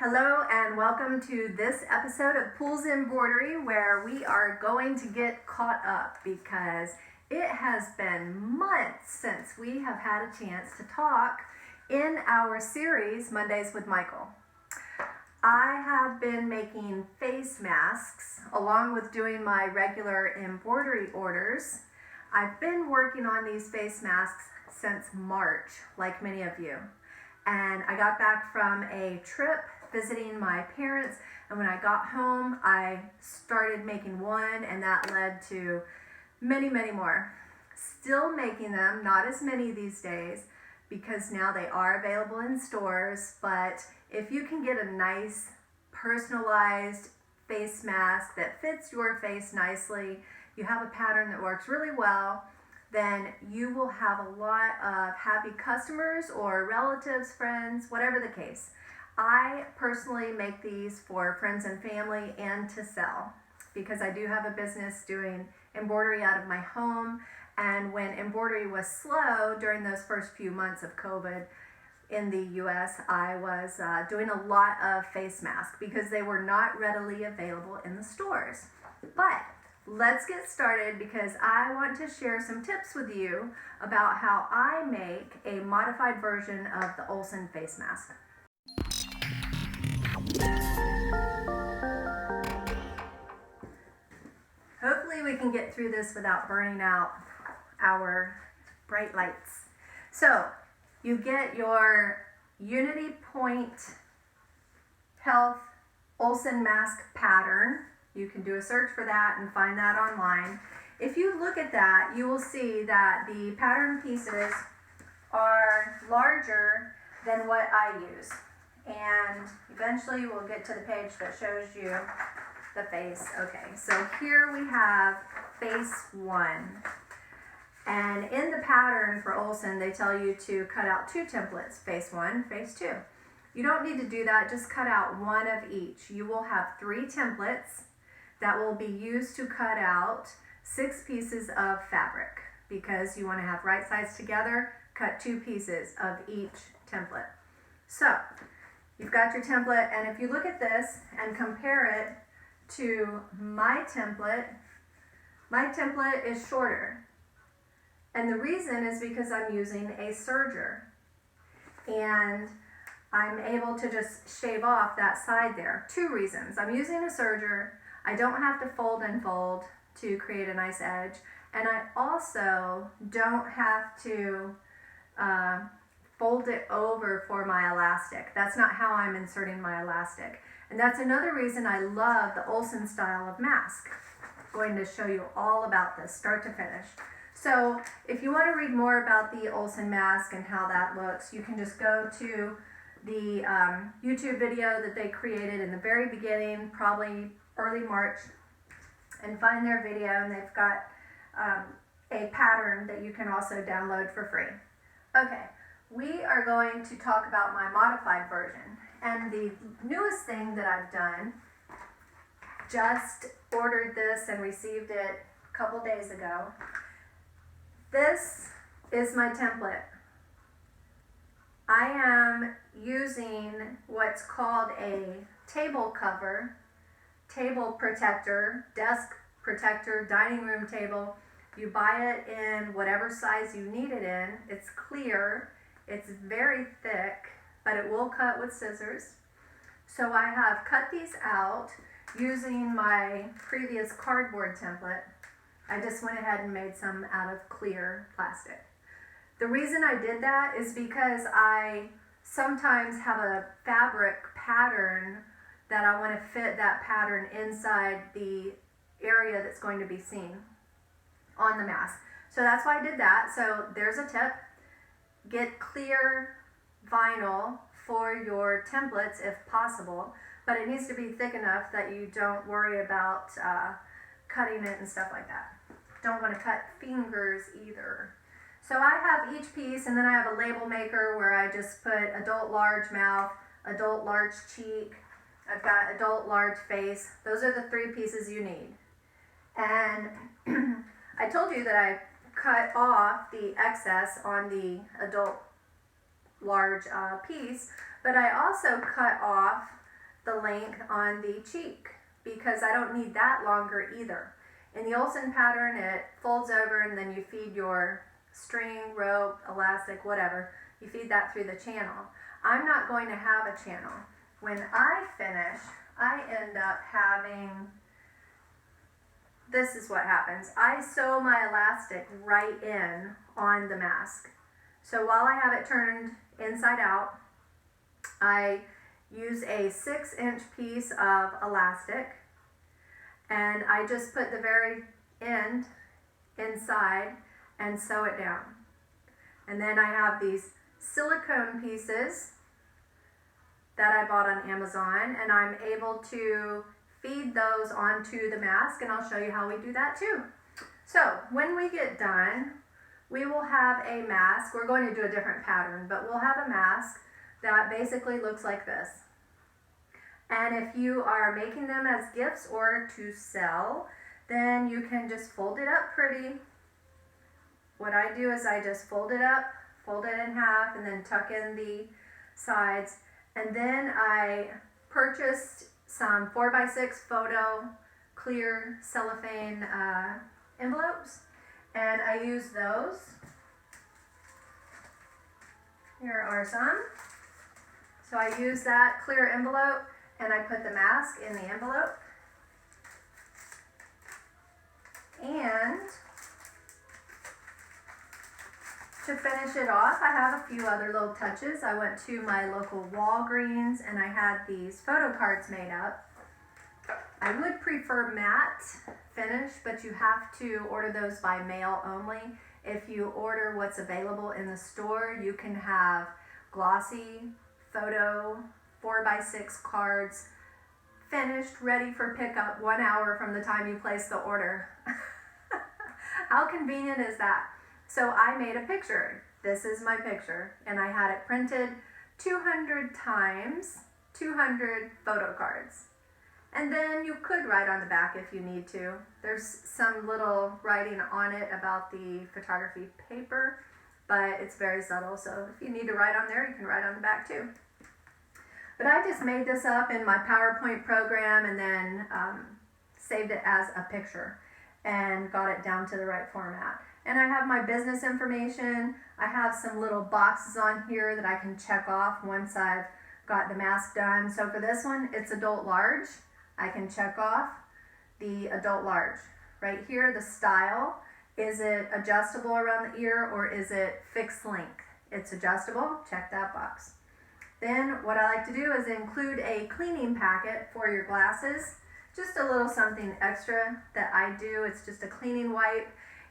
Hello and welcome to this episode of Pools Embroidery, where we are going to get caught up because it has been months since we have had a chance to talk in our series Mondays with Michael. I have been making face masks along with doing my regular embroidery orders. I've been working on these face masks since March, like many of you. And I got back from a trip visiting my parents, and when I got home I started making one, and that led to many more. Still making them, not as many these days because now they are available in stores, but if you can get a nice personalized face mask that fits your face nicely, you have a pattern that works really well, then you will have a lot of happy customers or relatives, friends, whatever the case. I personally make these for friends and family and to sell because I do have a business doing embroidery out of my home. And when embroidery was slow during those first few months of COVID in the US, I was doing a lot of face masks because they were not readily available in the stores. But let's get started because I want to share some tips with you about how I make a modified version of the Olson Face Mask. Hopefully we can get through this without burning out our bright lights. So you get your Unity Point Health Olson Mask pattern. You can do a search for that and find that online. If you look at that, you will see that the pattern pieces are larger than what I use. And eventually we'll get to the page that shows you the face. Okay, so here we have face 1. And in the pattern for Olson, they tell you to cut out 2 templates, face 1, face 2. You don't need to do that, just cut out one of each. You will have 3 templates that will be used to cut out 6 pieces of fabric because you want to have right sides together, cut 2 pieces of each template. So you've got your template, and if you look at this and compare it to my template is shorter. And the reason is because I'm using a serger. And I'm able to just shave off that side there. 2 reasons. I'm using a serger. I don't have to fold and fold to create a nice edge. And I also don't have to fold it over for my elastic. That's not how I'm inserting my elastic. And that's another reason I love the Olson style of mask. I'm going to show you all about this, start to finish. So if you want to read more about the Olson mask and how that looks, you can just go to the YouTube video that they created in the very beginning, probably early March, and find their video, and they've got a pattern that you can also download for free. Okay, we are going to talk about my modified version. And the newest thing that I've done, just ordered this and received it a couple days ago. This is my template. I am using what's called a table cover, table protector, desk protector, dining room table. You buy it in whatever size you need it in. It's clear, it's very thick, but it will cut with scissors. So I have cut these out using my previous cardboard template. I just went ahead and made some out of clear plastic. The reason I did that is because I sometimes have a fabric pattern that I want to fit that pattern inside the area that's going to be seen on the mask. So that's why I did that. So there's a tip. Get clear vinyl for your templates if possible, but it needs to be thick enough that you don't worry about cutting it and stuff like that. Don't want to cut fingers either. So I have each piece, and then I have a label maker where I just put adult large mouth, adult large cheek, I've got adult large face. Those are the 3 pieces you need. And I told you that I cut off the excess on the adult large piece, but I also cut off the length on the cheek because I don't need that longer either. In the Olson pattern, it folds over and then you feed your string, rope, elastic, whatever. You feed that through the channel. I'm not going to have a channel. When I finish, I end up having, this is what happens. I sew my elastic right in on the mask. So while I have it turned inside out, I use a 6-inch piece of elastic and I just put the very end inside and sew it down. And then I have these silicone pieces that I bought on Amazon, and I'm able to feed those onto the mask, and I'll show you how we do that too. So when we get done, we will have a mask. We're going to do a different pattern, but we'll have a mask that basically looks like this. And if you are making them as gifts or to sell, then you can just fold it up pretty. What I do is I just fold it up, fold it in half, and then tuck in the sides. And then I purchased some 4x6 photo clear cellophane envelopes, and I use those. Here are some. So I use that clear envelope and I put the mask in the envelope. And to finish it off, I have a few other little touches. I went to my local Walgreens and I had these photo cards made up. I would prefer matte finish, but you have to order those by mail only. If you order what's available in the store, you can have glossy photo 4x6 cards finished, ready for pickup 1 hour from the time you place the order. How convenient is that? So I made a picture. This is my picture, and I had it printed 200 times, 200 photo cards. And then you could write on the back if you need to. There's some little writing on it about the photography paper, but it's very subtle, so if you need to write on there, you can write on the back too. But I just made this up in my PowerPoint program and then saved it as a picture and got it down to the right format. And I have my business information. I have some little boxes on here that I can check off once I've got the mask done. So for this one, it's adult large. I can check off the adult large. Right here, the style. Is it adjustable around the ear or is it fixed length? It's adjustable, check that box. Then what I like to do is include a cleaning packet for your glasses. Just a little something extra that I do. It's just a cleaning wipe.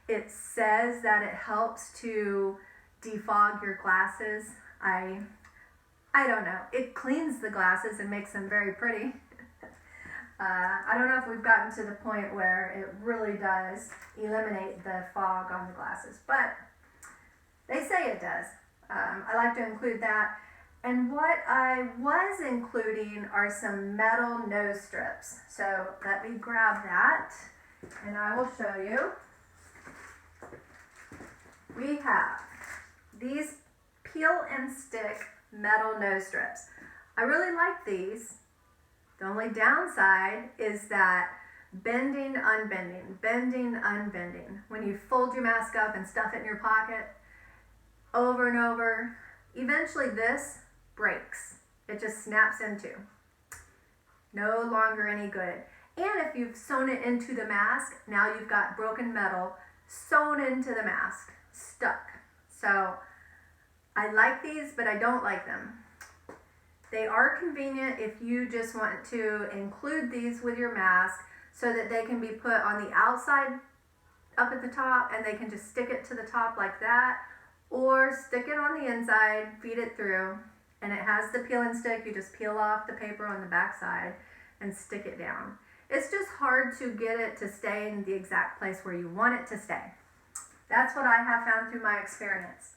It says that it helps to defog your glasses. I don't know. It cleans the glasses and makes them very pretty. I don't know if we've gotten to the point where it really does eliminate the fog on the glasses, but they say it does. I like to include that. And what I was including are some metal nose strips. So let me grab that and I will show you. We have these peel and stick metal nose strips. I really like these. The only downside is that bending, unbending, bending, unbending. When you fold your mask up and stuff it in your pocket over and over, eventually this breaks. It just snaps into. No longer any good. And if you've sewn it into the mask, now you've got broken metal sewn into the mask, stuck. So I like these, but I don't like them. They are convenient if you just want to include these with your mask so that they can be put on the outside up at the top and they can just stick it to the top like that, or stick it on the inside, feed it through, and it has the peel and stick. You just peel off the paper on the back side and stick it down. It's just hard to get it to stay in the exact place where you want it to stay. That's what I have found through my experience.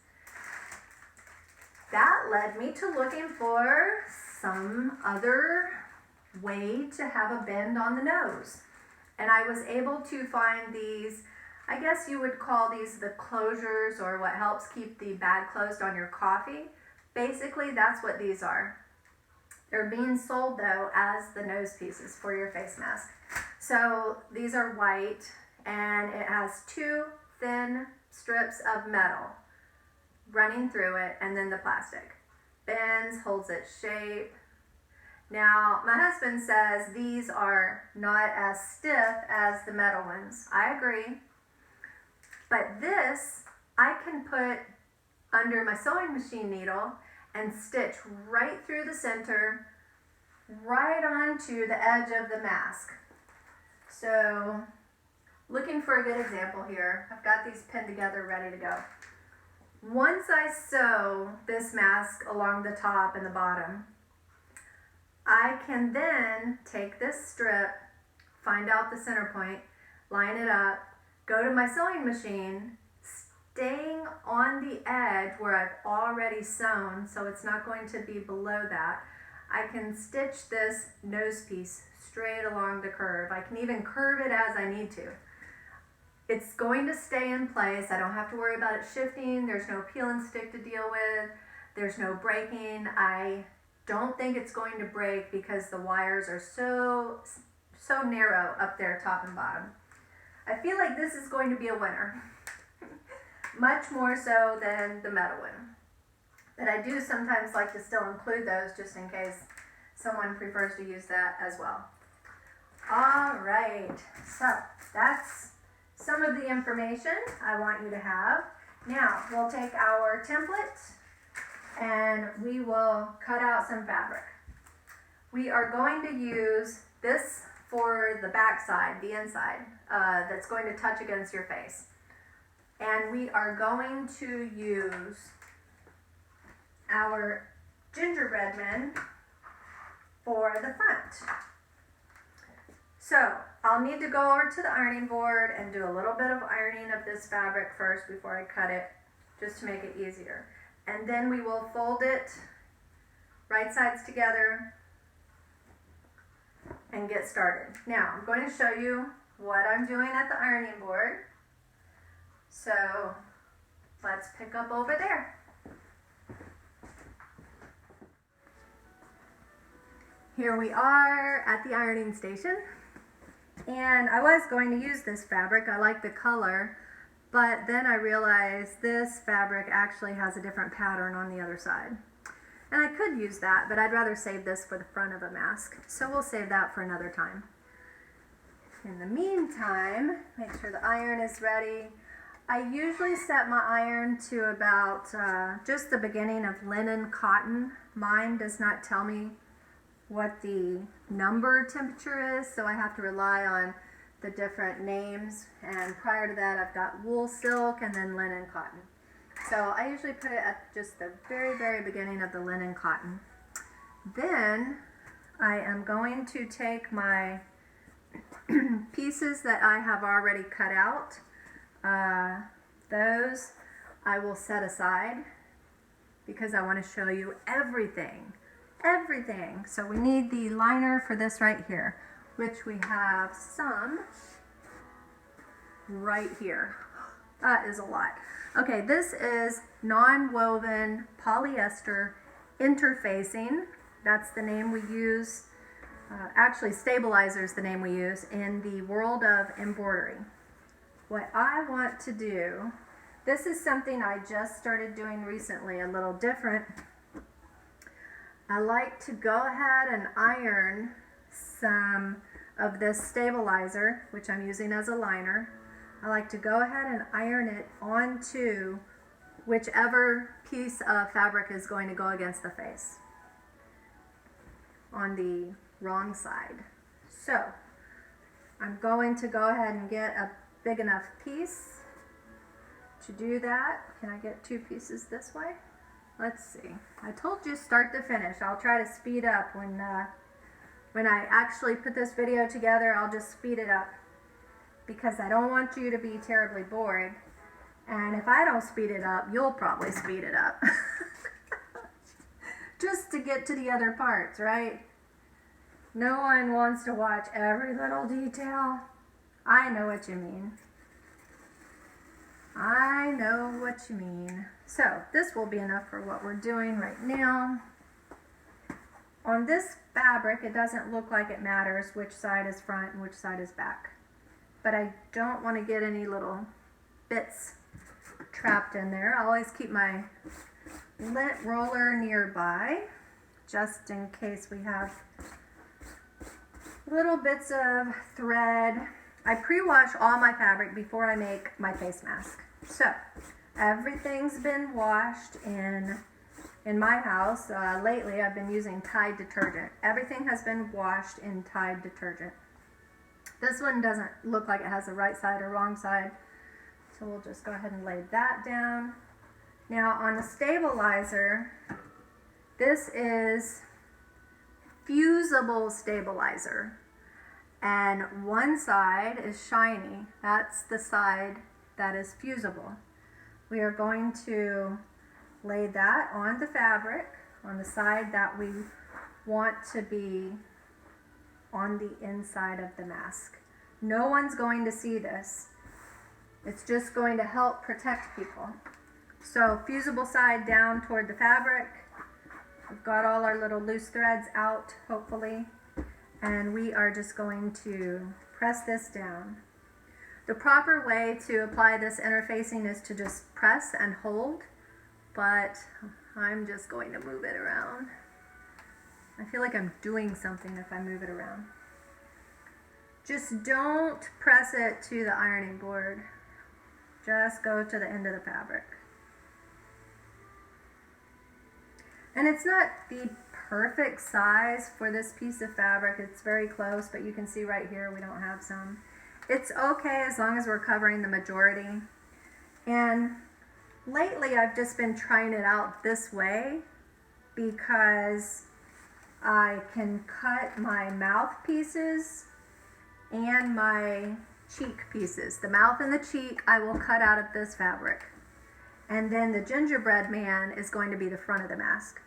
That led me to looking for some other way to have a bend on the nose. And I was able to find these, I guess you would call these the closures, or what helps keep the bag closed on your coffee. Basically, that's what these are. They're being sold though as the nose pieces for your face mask. So these are white and it has 2 thin strips of metal running through it and then the plastic. Bends, holds its shape. Now, my husband says these are not as stiff as the metal ones. I agree. But this, I can put under my sewing machine needle and stitch right through the center, right onto the edge of the mask. So, looking for a good example here. I've got these pinned together, ready to go. Once I sew this mask along the top and the bottom, I can then take this strip, find out the center point, line it up, go to my sewing machine, staying on the edge where I've already sewn, so it's not going to be below that. I can stitch this nose piece straight along the curve. I can even curve it as I need to. It's going to stay in place. I don't have to worry about it shifting. There's no peel and stick to deal with. There's no breaking. I don't think it's going to break because the wires are so narrow up there, top and bottom. I feel like this is going to be a winner. Much more so than the metal one. But I do sometimes like to still include those just in case someone prefers to use that as well. All right, so that's some of the information I want you to have. Now, we'll take our template and we will cut out some fabric. We are going to use this for the back side, the inside, that's going to touch against your face. And we are going to use our gingerbread men for the front. So I'll need to go over to the ironing board and do a little bit of ironing of this fabric first before I cut it, just to make it easier. And then we will fold it right sides together and get started. Now I'm going to show you what I'm doing at the ironing board. So let's pick up over there. Here we are at the ironing station. And I was going to use this fabric. I like the color, but then I realized this fabric actually has a different pattern on the other side. And I could use that, but I'd rather save this for the front of a mask. So we'll save that for another time. In the meantime, make sure the iron is ready. I usually set my iron to about just the beginning of linen cotton. Mine does not tell me what the number temperature is, so I have to rely on the different names. And prior to that, I've got wool silk and then linen cotton. So I usually put it at just the very, very beginning of the linen cotton. Then I am going to take my pieces that I have already cut out. Those I will set aside because I want to show you everything. So we need the liner for this right here, which we have some right here. That is a lot. Okay, this is non-woven polyester interfacing. That's the name we use. Actually, stabilizer is the name we use in the world of embroidery. What I want to do, this is something I just started doing recently, a little different. I like to go ahead and iron some of this stabilizer, which I'm using as a liner. I like to go ahead and iron it onto whichever piece of fabric is going to go against the face on the wrong side. So I'm going to go ahead and get a big enough piece to do that. Can I get 2 pieces this way? Let's see. I told you start to finish. I'll try to speed up when I actually put this video together. I'll just speed it up because I don't want you to be terribly bored. And if I don't speed it up, you'll probably speed it up. Just to get to the other parts, right? No one wants to watch every little detail. I know what you mean. I know what you mean. So this will be enough for what we're doing right now. On this fabric, it doesn't look like it matters which side is front and which side is back. But I don't want to get any little bits trapped in there. I always keep my lint roller nearby, just in case we have little bits of thread. I pre-wash all my fabric before I make my face mask. So everything's been washed in my house. Lately I've been using Tide detergent. Everything has been washed in Tide detergent. This one doesn't look like it has the right side or wrong side, so we'll just go ahead and lay that down. Now on the stabilizer, this is fusible stabilizer, and one side is shiny. That's the side that is fusible. We are going to lay that on the fabric on the side that we want to be on the inside of the mask. No one's going to see this. It's just going to help protect people. So fusible side down toward the fabric. We've got all our little loose threads out, hopefully, and we are just going to press this down. The proper way to apply this interfacing is to just press and hold, but I'm just going to move it around. I feel like I'm doing something if I move it around. Just don't press it to the ironing board. Just go to the end of the fabric. And it's not the perfect size for this piece of fabric. It's very close, but you can see right here we don't have some. It's okay as long as we're covering the majority. And lately I've just been trying it out this way because I can cut my mouth pieces and my cheek pieces. The mouth and the cheek I will cut out of this fabric. And then the gingerbread man is going to be the front of the mask.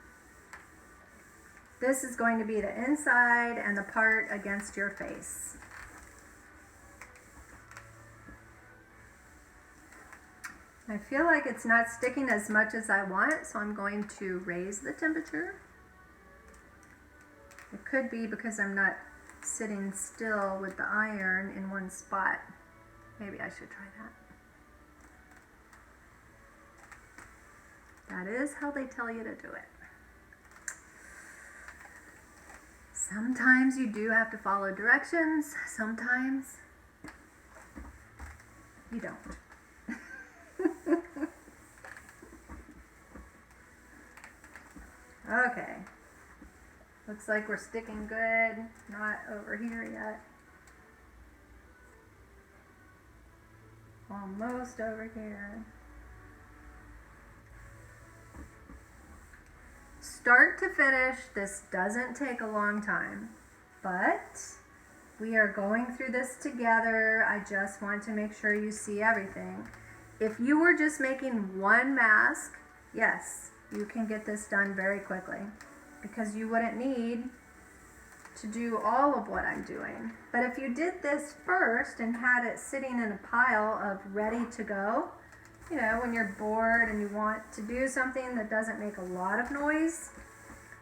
This is going to be the inside and the part against your face. I feel like it's not sticking as much as I want, so I'm going to raise the temperature. It could be because I'm not sitting still with the iron in one spot. Maybe I should try that. That is how they tell you to do it. Sometimes you do have to follow directions, sometimes you don't. Okay, looks like we're sticking good, not over here yet. Almost over here. Start to finish, this doesn't take a long time, but we are going through this together. I just want to make sure you see everything. If you were just making one mask, yes, you can get this done very quickly because you wouldn't need to do all of what I'm doing. But if you did this first and had it sitting in a pile of ready to go, you know, when you're bored and you want to do something that doesn't make a lot of noise,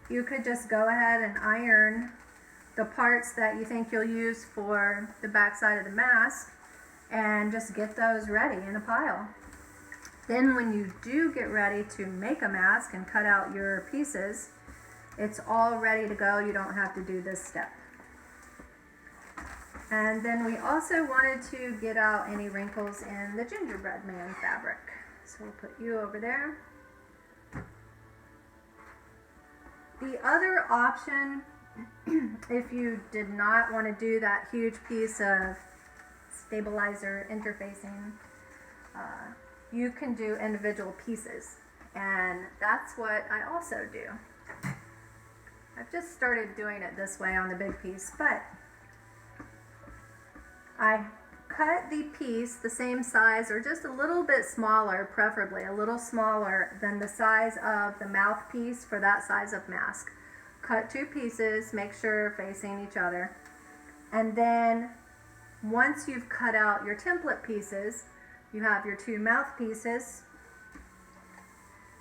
you could just go ahead and iron the parts that you think you'll use for the back side of the mask and just get those ready in a pile. Then when you do get ready to make a mask and cut out your pieces, it's all ready to go. You don't have to do this step. And then we also wanted to get out any wrinkles in the gingerbread man fabric. So we'll put you over there. The other option, if you did not want to do that huge piece of stabilizer interfacing, you can do individual pieces. And that's what I also do. I've just started doing it this way on the big piece, but I cut the piece the same size or just a little bit smaller, preferably a little smaller than the size of the mouthpiece for that size of mask. Cut two pieces, make sure facing each other. And then once you've cut out your template pieces, you have your two mouthpieces,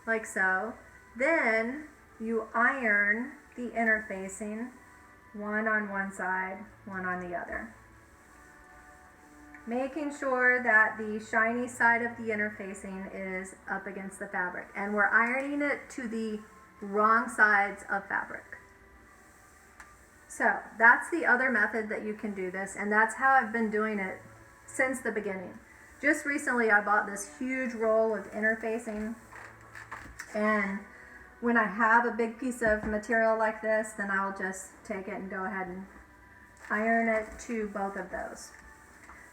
like so. Then you iron the interfacing, one on one side, one on the other. Making sure that the shiny side of the interfacing is up against the fabric, and we're ironing it to the wrong sides of fabric. So that's the other method that you can do this, and that's how I've been doing it since the beginning. Just recently I bought this huge roll of interfacing, and when I have a big piece of material like this, then I'll just take it and go ahead and iron it to both of those.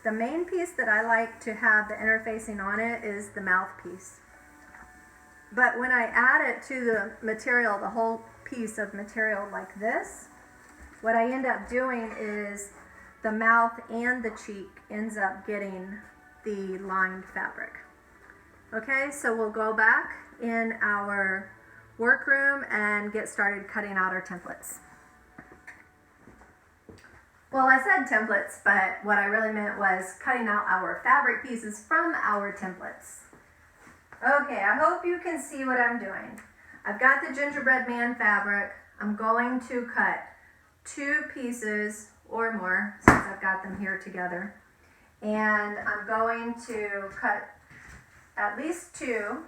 The main piece that I like to have the interfacing on it is the mouthpiece. But when I add it to the material, the whole piece of material like this, what I end up doing is the mouth and the cheek ends up getting the lined fabric. Okay, so we'll go back in our workroom and get started cutting out our templates. Well, I said templates, but what I really meant was cutting out our fabric pieces from our templates. Okay, I hope you can see what I'm doing. I've got the gingerbread man fabric. I'm going to cut 2 pieces or more, since I've got them here together. And I'm going to cut at least 2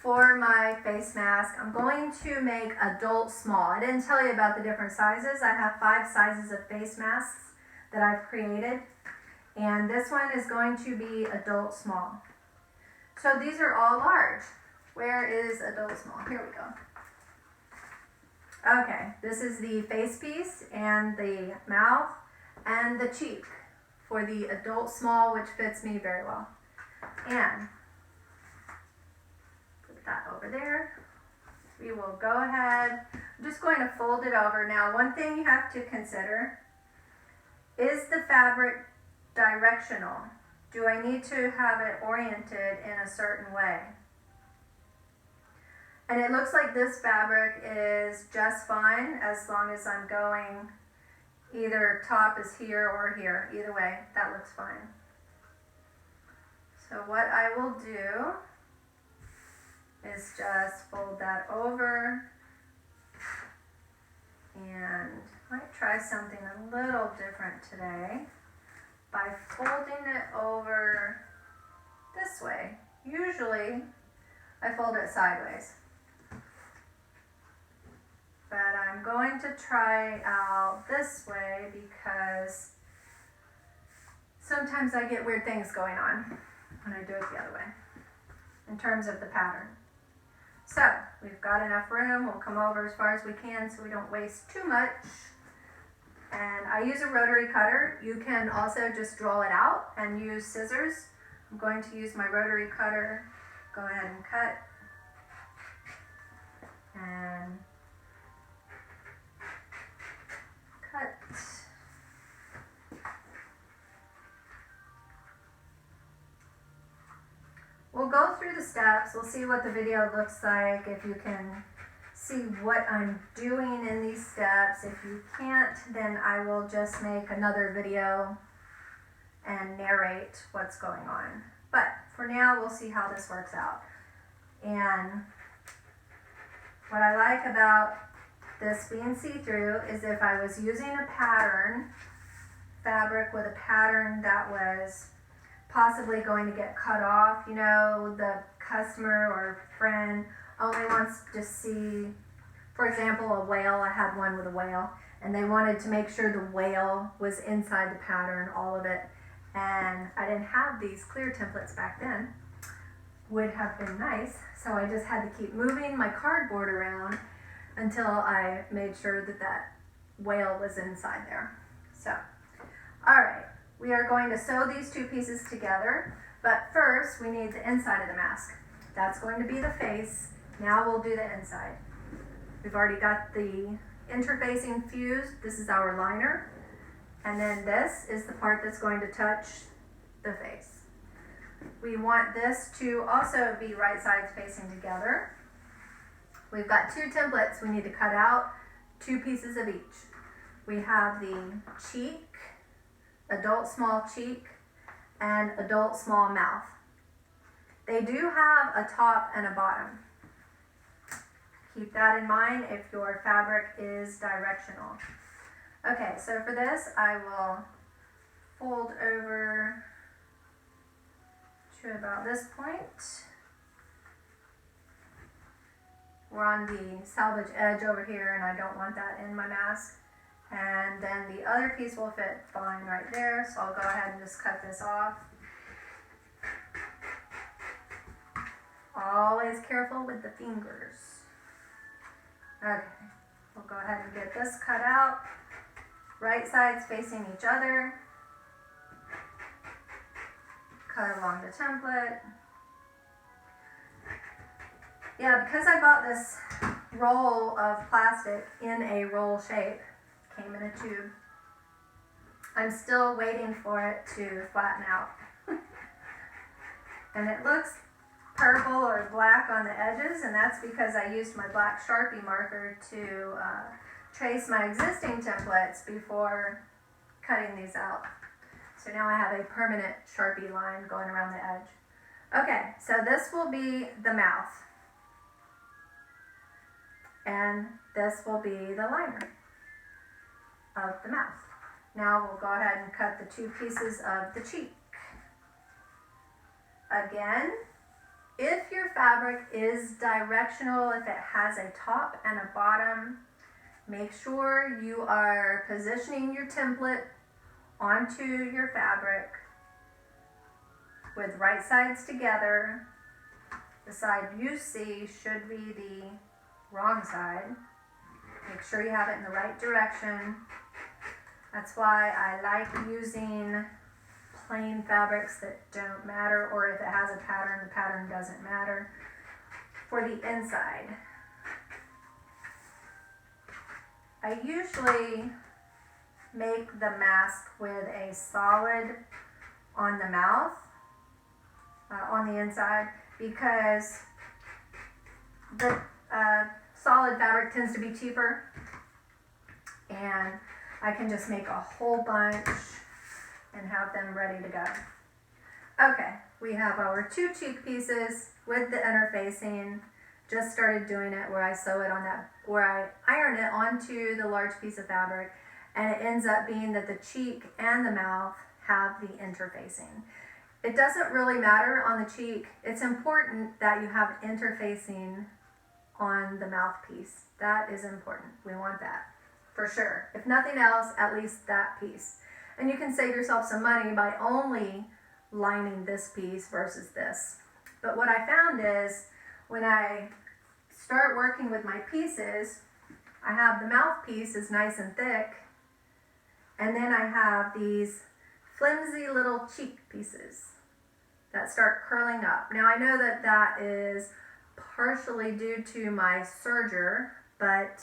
for my face mask. I'm going to make adult small. I didn't tell you about the different sizes. I have 5 sizes of face masks that I've created, and this one is going to be adult small. So these are all large. Where is adult small? Here we go. Okay, this is the face piece and the mouth and the cheek for the adult small, which fits me very well. And that over there. We will go ahead. I'm just going to fold it over. Now, one thing you have to consider is the fabric directional. Do I need to have it oriented in a certain way? And it looks like this fabric is just fine as long as I'm going either top is here or here. Either way, that looks fine. So what I will do is just fold that over, and I might try something a little different today by folding it over this way. Usually I fold it sideways, but I'm going to try out this way because sometimes I get weird things going on when I do it the other way in terms of the pattern. So we've got enough room. We'll come over as far as we can so we don't waste too much. And I use a rotary cutter. You can also just draw it out and use scissors. I'm going to use my rotary cutter. Go ahead and cut. And cut. We'll go through the steps. We'll see what the video looks like, if you can see what I'm doing in these steps. If you can't, then I will just make another video and narrate what's going on. But for now, we'll see how this works out. And what I like about this being see-through is if I was using a pattern, fabric with a pattern that was possibly going to get cut off, you know, the customer or friend only wants to see, for example, a whale. I had one with a whale, and they wanted to make sure the whale was inside the pattern, all of it, and I didn't have these clear templates back then. Would have been nice, so I just had to keep moving my cardboard around until I made sure that that whale was inside there. So, all right. We are going to sew these 2 pieces together, but first we need the inside of the mask. That's going to be the face. Now we'll do the inside. We've already got the interfacing fused. This is our liner. And then this is the part that's going to touch the face. We want this to also be right sides facing together. We've got 2 templates we need to cut out, 2 pieces of each. We have the cheek, adult small cheek, and adult small mouth. They do have a top and a bottom. Keep that in mind if your fabric is directional. Okay, so for this, I will fold over to about this point. We're on the salvage edge over here, and I don't want that in my mask. And then the other piece will fit fine right there, so I'll go ahead and just cut this off. Always careful with the fingers. Okay, we'll go ahead and get this cut out. Right sides facing each other. Cut along the template. Yeah, because I bought this roll of plastic in a roll shape, came in a tube, I'm still waiting for it to flatten out. And it looks purple or black on the edges, and that's because I used my black Sharpie marker to trace my existing templates before cutting these out. So now I have a permanent Sharpie line going around the edge. Okay, so this will be the mouth. And this will be the liner of the mouth. Now we'll go ahead and cut the two pieces of the cheek. Again, if your fabric is directional, if it has a top and a bottom, make sure you are positioning your template onto your fabric with right sides together. The side you see should be the wrong side. Make sure you have it in the right direction. That's why I like using plain fabrics that don't matter, or if it has a pattern, the pattern doesn't matter. For the inside, I usually make the mask with a solid on the mouth, on the inside, because the solid fabric tends to be cheaper, and I can just make a whole bunch and have them ready to go. Okay, we have our two cheek pieces with the interfacing. Just started doing it where I sew it on that, where I iron it onto the large piece of fabric, and it ends up being that the cheek and the mouth have the interfacing. It doesn't really matter on the cheek. It's important that you have interfacing on the mouthpiece. That is important. We want that for sure. If nothing else, at least that piece. And you can save yourself some money by only lining this piece versus this. But what I found is when I start working with my pieces, I have the mouthpiece is nice and thick, and then I have these flimsy little cheek pieces that start curling up. Now I know that that is partially due to my serger, but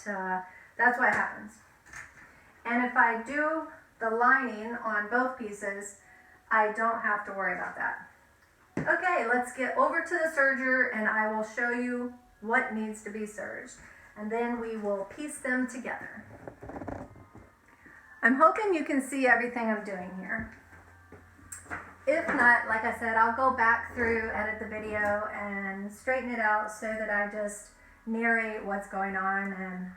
that's what happens. And if I do the lining on both pieces, I don't have to worry about that. Okay, let's get over to the serger and I will show you what needs to be serged. And then we will piece them together. I'm hoping you can see everything I'm doing here. If not, like I said, I'll go back through, edit the video, and straighten it out so that I just narrate what's going on, and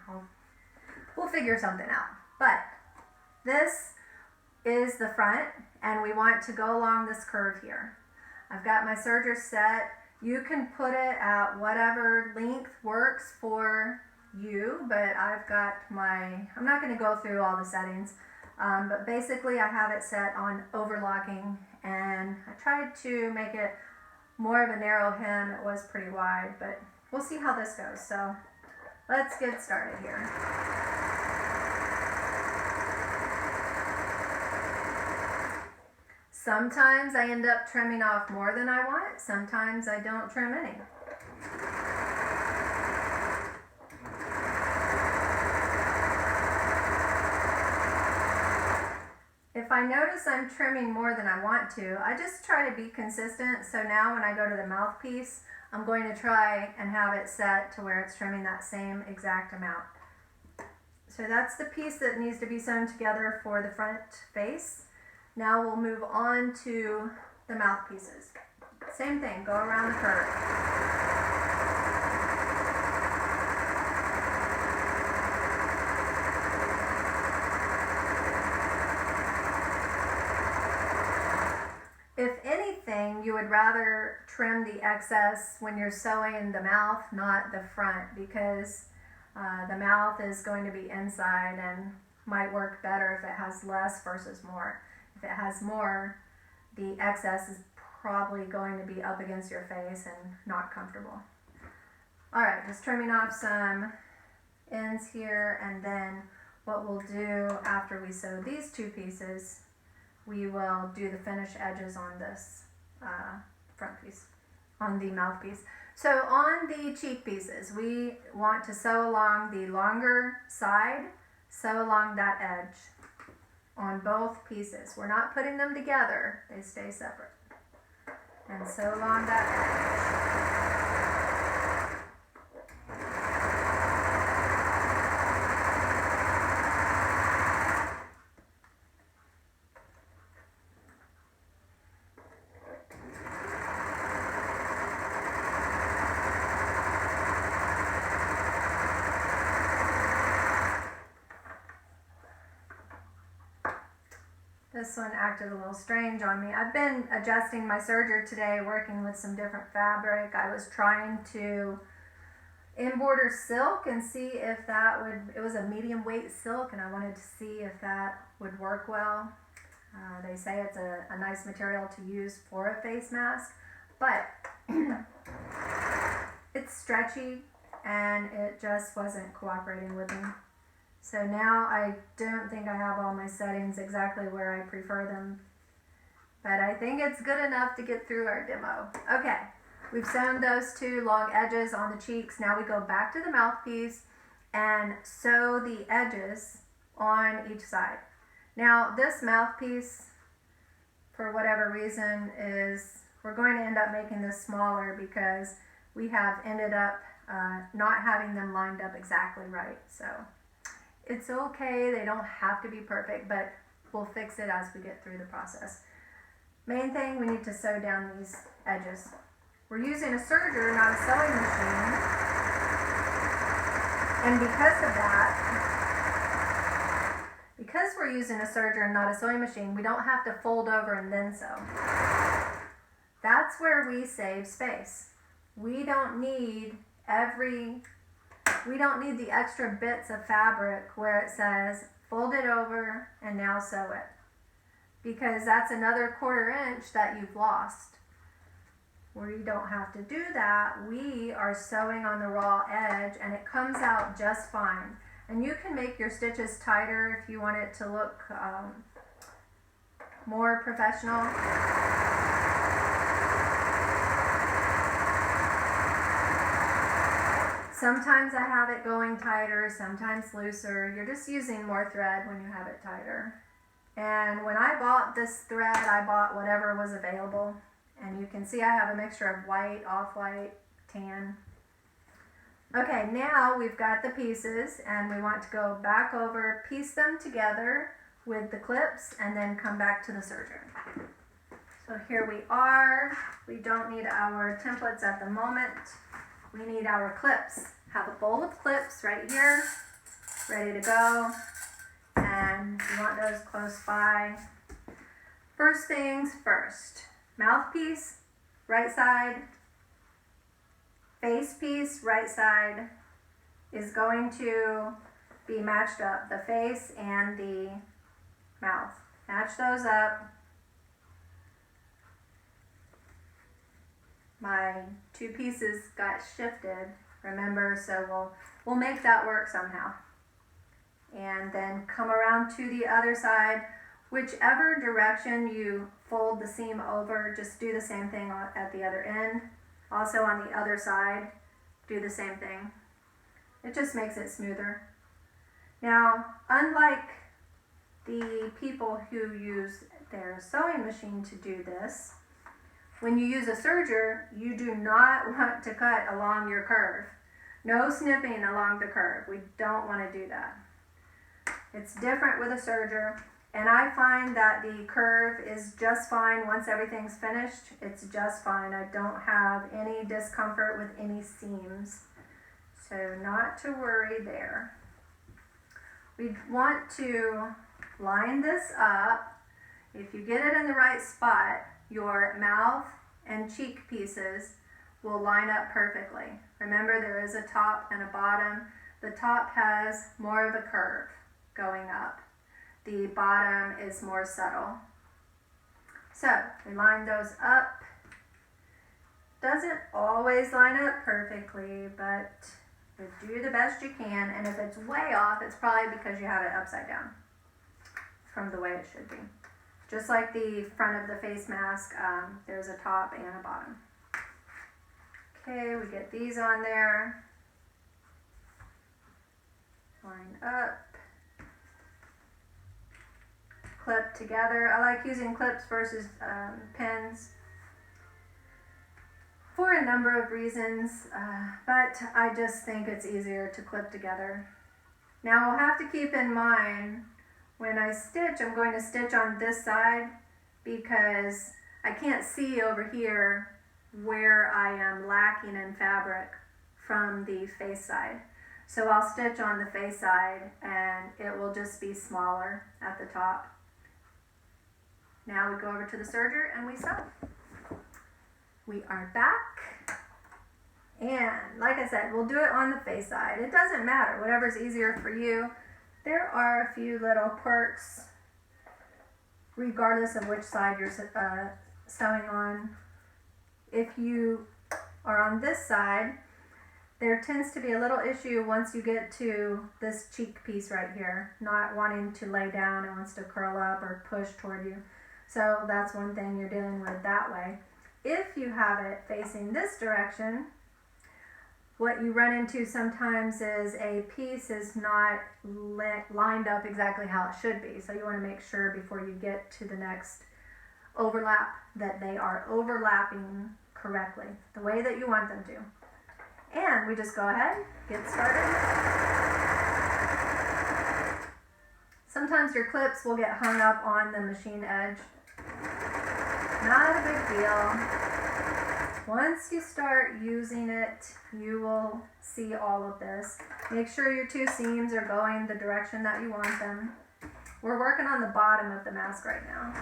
we'll figure something out. But this is the front, and we want to go along this curve here. I've got my serger set. You can put it at whatever length works for you, but I've got I'm not going to go through all the settings, but basically I have it set on overlocking, and I tried to make it more of a narrow hem. It was pretty wide, but we'll see how this goes. So let's get started here. Sometimes I end up trimming off more than I want. Sometimes I don't trim any. If I notice I'm trimming more than I want to, I just try to be consistent. So now when I go to the mouthpiece, I'm going to try and have it set to where it's trimming that same exact amount. So that's the piece that needs to be sewn together for the front face. Now we'll move on to the mouthpieces. Same thing, go around the curve. you would rather trim the excess when you're sewing the mouth, not the front, because the mouth is going to be inside and might work better if it has less versus more. If it has more, the excess is probably going to be up against your face and not comfortable. All right, just trimming off some ends here, and then what we'll do after we sew these two pieces, we will do the finished edges on this front piece, on the mouthpiece. So on the cheek pieces, we want to sew along the longer side, sew along that edge on both pieces. We're not putting them together, they stay separate. And sew along that edge. This one acted a little strange on me. I've been adjusting my serger today, working with some different fabric. I was trying to embroider silk and see if that would, it was a medium weight silk, and I wanted to see if that would work well. They say it's a nice material to use for a face mask, but it's stretchy and it just wasn't cooperating with me. So now I don't think I have all my settings exactly where I prefer them, but I think it's good enough to get through our demo. Okay, we've sewn those two long edges on the cheeks. Now we go back to the mouthpiece and sew the edges on each side. Now this mouthpiece, for whatever reason, we're going to end up making this smaller because we have ended up not having them lined up exactly right. So it's okay, they don't have to be perfect, but we'll fix it as we get through the process. Main thing, we need to sew down these edges. We're using a serger, not a sewing machine, and because of that, because we're using a serger and not a sewing machine, we don't have to fold over and then sew. That's where we save space. We don't need the extra bits of fabric where it says fold it over and now sew it, because that's another 1/4 inch that you've lost. We don't have to do that. We are sewing on the raw edge and it comes out just fine. And you can make your stitches tighter if you want it to look more professional. Sometimes I have it going tighter, sometimes looser. You're just using more thread when you have it tighter. And when I bought this thread, I bought whatever was available. And you can see I have a mixture of white, off-white, tan. Okay, now we've got the pieces and we want to go back over, piece them together with the clips, and then come back to the serger. So here we are. We don't need our templates at the moment. We need our clips. Have a bowl of clips right here, ready to go, and you want those close by. First things first, mouthpiece, right side, face piece, right side, is going to be matched up, the face and the mouth. Match those up. My two pieces got shifted, remember, so we'll make that work somehow. And then come around to the other side. Whichever direction you fold the seam over, just do the same thing at the other end. Also on the other side, do the same thing. It just makes it smoother. Now, unlike the people who use their sewing machine to do this, when you use a serger, you do not want to cut along your curve. No snipping along the curve. We don't want to do that. It's different with a serger, and I find that the curve is just fine once everything's finished. It's just fine. I don't have any discomfort with any seams, so not to worry there. We want to line this up. If you get it in the right spot, your mouth and cheek pieces will line up perfectly. Remember, there is a top and a bottom. The top has more of a curve going up. The bottom is more subtle. So we line those up. Doesn't always line up perfectly, but you do the best you can, and if it's way off, it's probably because you have it upside down from the way it should be. Just like the front of the face mask, there's a top and a bottom. Okay, we get these on there. Line up. Clip together. I like using clips versus pins for a number of reasons, but I just think it's easier to clip together. Now we'll have to keep in mind when I stitch, I'm going to stitch on this side because I can't see over here where I am lacking in fabric from the face side. So I'll stitch on the face side and it will just be smaller at the top. Now we go over to the serger and we sew. We are back, and like I said, we'll do it on the face side. It doesn't matter, whatever's easier for you. There are a few little quirks regardless of which side you're sewing on. If you are on this side, there tends to be a little issue once you get to this cheek piece right here, not wanting to lay down, it wants to curl up or push toward you. So that's one thing you're dealing with that way. If you have it facing this direction, what you run into sometimes is a piece is not lined up exactly how it should be. So you want to make sure before you get to the next overlap that they are overlapping correctly, the way that you want them to. And we just go ahead, get started. Sometimes your clips will get hung up on the machine edge. Not a big deal. Once you start using it, you will see all of this. Make sure your two seams are going the direction that you want them. We're working on the bottom of the mask right now.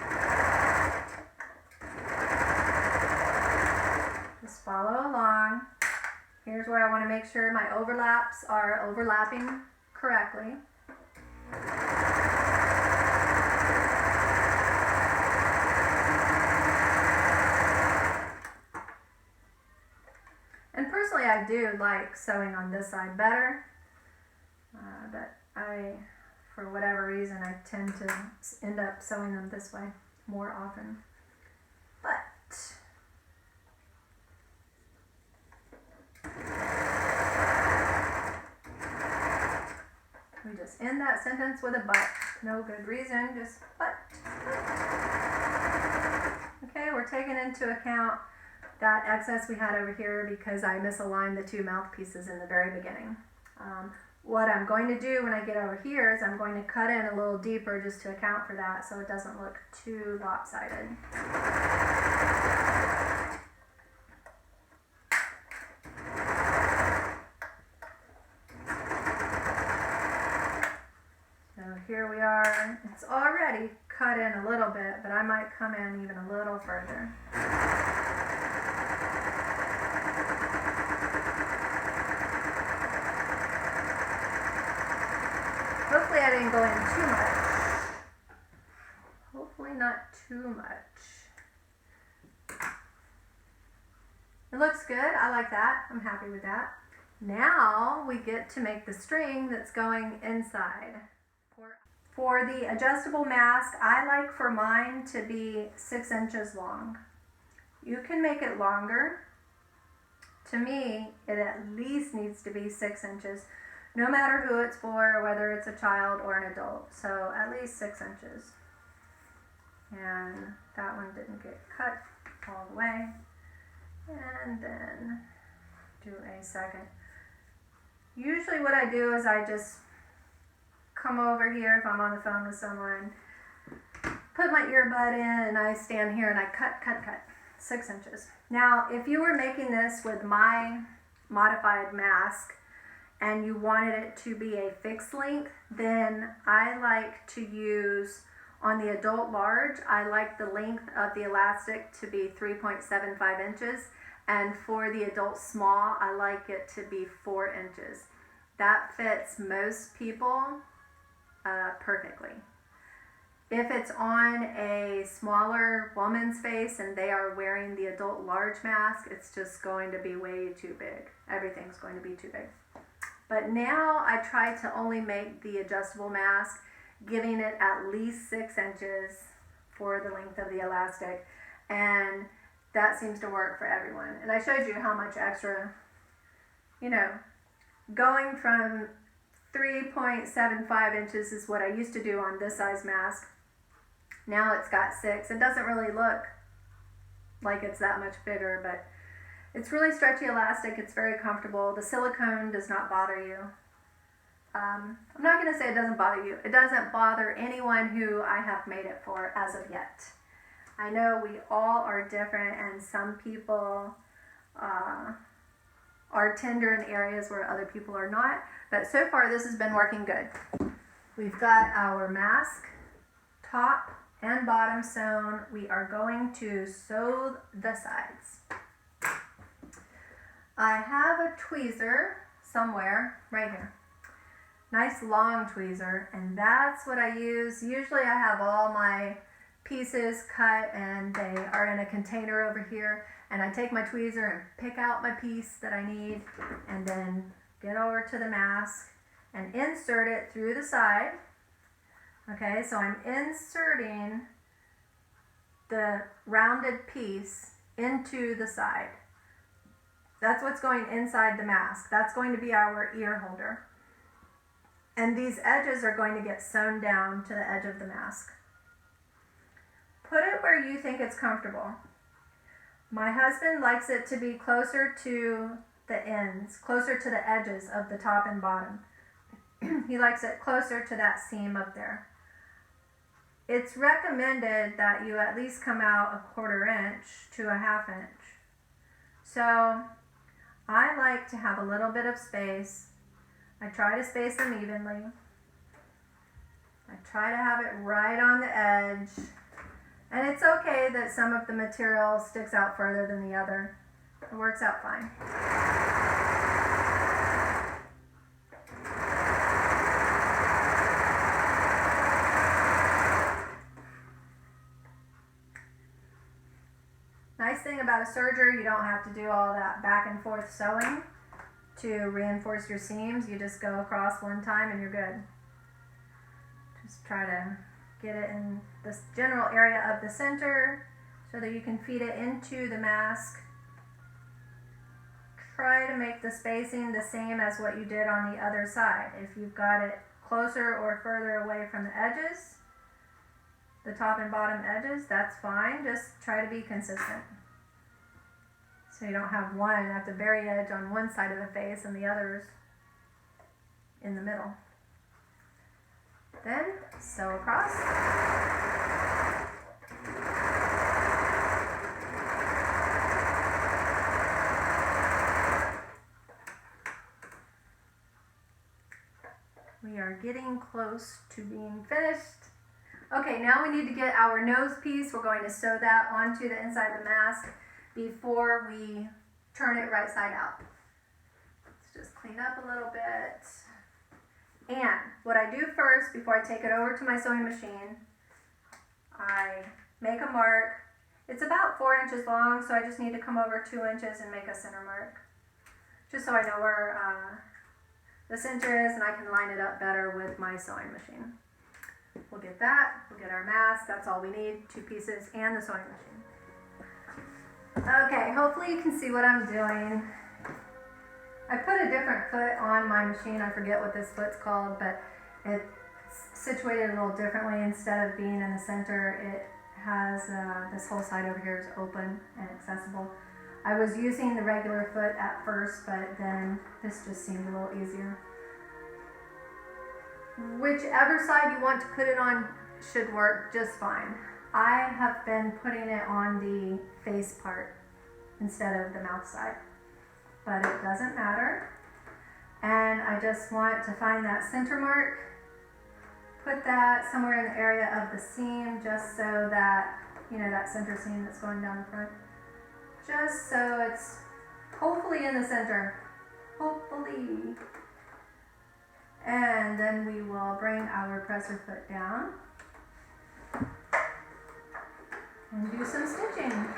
Just follow along. Here's where I want to make sure my overlaps are overlapping correctly. And personally, I do like sewing on this side better, but for whatever reason, I tend to end up sewing them this way more often. But we just end that sentence with a but. No good reason, just but. Okay, we're taking into account that excess we had over here because I misaligned the two mouthpieces in the very beginning. What I'm going to do when I get over here is I'm going to cut in a little deeper just to account for that so it doesn't look too lopsided. So here we are. It's already cut in a little bit, but I might come in even a little further. Hopefully I didn't go in too much. Hopefully not too much. It looks good. I like that. I'm happy with that. Now we get to make the string that's going inside. For the adjustable mask, I like for mine to be 6 inches long. You can make it longer. To me, it at least needs to be 6 inches. No matter who it's for, whether it's a child or an adult. So at least 6 inches. And that one didn't get cut all the way. And then do a second. Usually what I do is I just come over here if I'm on the phone with someone, put my earbud in, and I stand here and I cut 6 inches. Now, if you were making this with my modified mask, and you wanted it to be a fixed length, then I like to use On the adult large, I like the length of the elastic to be 3.75 inches. And for the adult small, I like it to be 4 inches. That fits most people perfectly. If it's on a smaller woman's face and they are wearing the adult large mask, it's just going to be way too big. Everything's going to be too big. But now I try to only make the adjustable mask, giving it at least 6 inches for the length of the elastic. And that seems to work for everyone. And I showed you how much extra, going from 3.75 inches is what I used to do on this size mask. Now it's got 6. It doesn't really look like it's that much bigger, but it's really stretchy elastic. It's very comfortable. The silicone does not bother you. I'm not going to say it doesn't bother you. It doesn't bother anyone who I have made it for as of yet. I know we all are different, and some people are tender in areas where other people are not, but so far this has been working good. We've got our mask, top and bottom sewn. We are going to sew the sides. I have a tweezer somewhere, right here. Nice long tweezer, and that's what I use. Usually I have all my pieces cut and they are in a container over here, and I take my tweezer and pick out my piece that I need and then get over to the mask and insert it through the side. Okay, so I'm inserting the rounded piece into the side. That's what's going inside the mask. That's going to be our ear holder. And these edges are going to get sewn down to the edge of the mask. Put it where you think it's comfortable. My husband likes it to be closer to the ends, closer to the edges of the top and bottom. He likes it closer to that seam up there. It's recommended that you at least come out 1/4 inch to 1/2 inch. So I like to have a little bit of space. I try to space them evenly. I try to have it right on the edge. And it's okay that some of the material sticks out further than the other. It works out fine. Nice thing about a serger, you don't have to do all that back and forth sewing to reinforce your seams. You just go across one time and you're good. Just try to get it in this general area of the center so that you can feed it into the mask. Try to make the spacing the same as what you did on the other side. If you've got it closer or further away from the edges, the top and bottom edges, that's fine. Just try to be consistent. So you don't have one at the very edge on one side of the face and the others in the middle. Then sew across. We are getting close to being finished. Okay, now we need to get our nose piece. We're going to sew that onto the inside of the mask before we turn it right side out. Let's just clean up a little bit. And what I do first, before I take it over to my sewing machine, I make a mark. It's about 4 inches long, so I just need to come over 2 inches and make a center mark, just so I know where the center is and I can line it up better with my sewing machine. We'll get that, we'll get our mask, that's all we need, 2 pieces and the sewing machine. Okay, hopefully you can see what I'm doing. I put a different foot on my machine. I forget what this foot's called, but it's situated a little differently. Instead of being in the center, it has this whole side over here is open and accessible. I was using the regular foot at first, but then this just seemed a little easier. Whichever side you want to put it on should work just fine. I have been putting it on the face part instead of the mouth side, but it doesn't matter. And I just want to find that center mark put that somewhere in the area of the seam, just so that, you know, that center seam that's going down the front. Just so it's hopefully in the center. Hopefully. And then we will bring our presser foot down and do some stitching.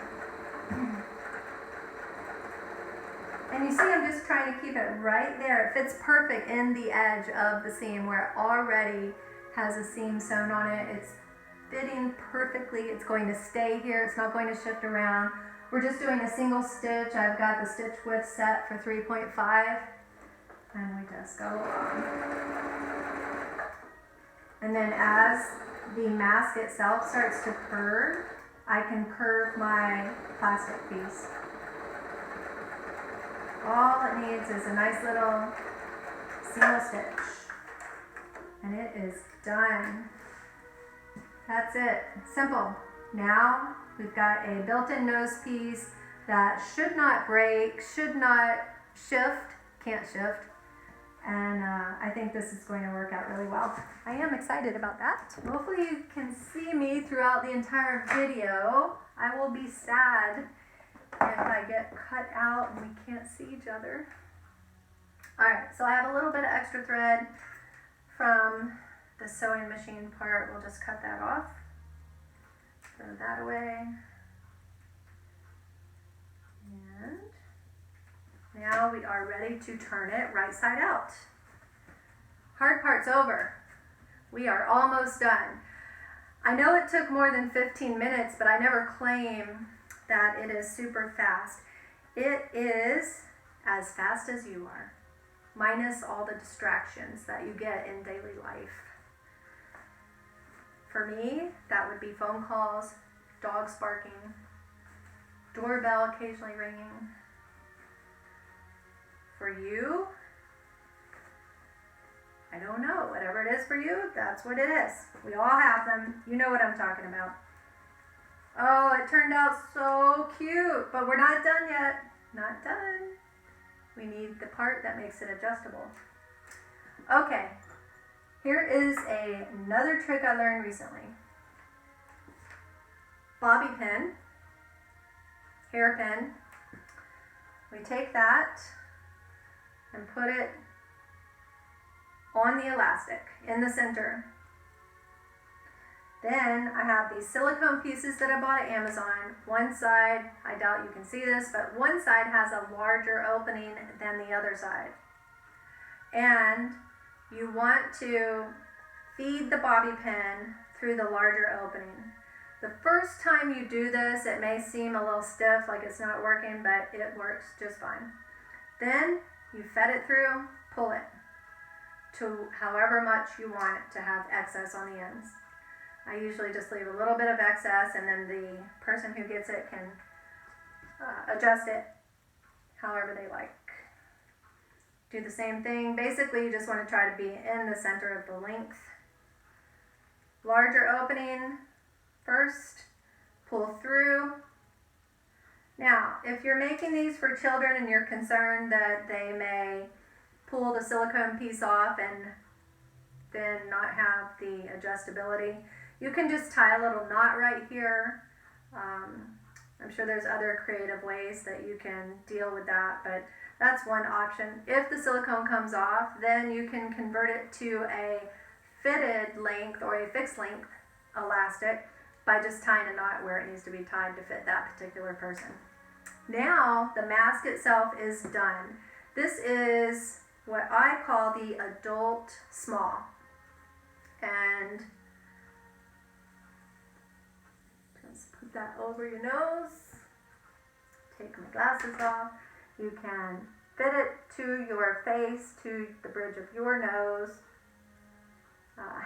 And you see, I'm just trying to keep it right there. It fits perfect in the edge of the seam where it already has a seam sewn on it. It's fitting perfectly. It's going to stay here. It's not going to shift around. We're just doing a single stitch. I've got the stitch width set for 3.5. And we just go along. And then as the mask itself starts to curve, I can curve my plastic piece. All it needs is a nice little single stitch. And it is done. That's it. Simple. Now we've got a built-in nose piece that should not break, should not shift, can't shift. And I think this is going to work out really well. I am excited about that. Hopefully you can see me throughout the entire video. I will be sad if I get cut out and we can't see each other. Alright, so I have a little bit of extra thread from the sewing machine part. We'll just cut that off. Throw that away. And now we are ready to turn it right side out. Hard part's over. We are almost done. I know it took more than 15 minutes, but I never claim that it is super fast. It is as fast as you are, minus all the distractions that you get in daily life. For me, that would be phone calls, dogs barking, doorbell occasionally ringing. For you, I don't know. Whatever it is for you, that's what it is. We all have them. You know what I'm talking about. Oh, it turned out so cute, but we're not done yet. Not done. We need the part that makes it adjustable. Okay, here is another trick I learned recently. Bobby pin, hairpin. We take that and put it on the elastic in the center. Then I have these silicone pieces that I bought at Amazon. One side, I doubt you can see this, but one side has a larger opening than the other side. And you want to feed the bobby pin through the larger opening. The first time you do this, it may seem a little stiff, like it's not working, but it works just fine. Then you fed it through, pull it to however much you want it to have excess on the ends. I usually just leave a little bit of excess, and then the person who gets it can adjust it however they like. Do the same thing. Basically, you just want to try to be in the center of the length. Larger opening first, pull through. Now, if you're making these for children and you're concerned that they may pull the silicone piece off and then not have the adjustability, you can just tie a little knot right here. I'm sure there's other creative ways that you can deal with that, but that's one option. If the silicone comes off, then you can convert it to a fitted length or a fixed length elastic by just tying a knot where it needs to be tied to fit that particular person. Now the mask itself is done. This is what I call the adult small. And just put that over your nose. Take my glasses off. You can fit it to your face, to the bridge of your nose.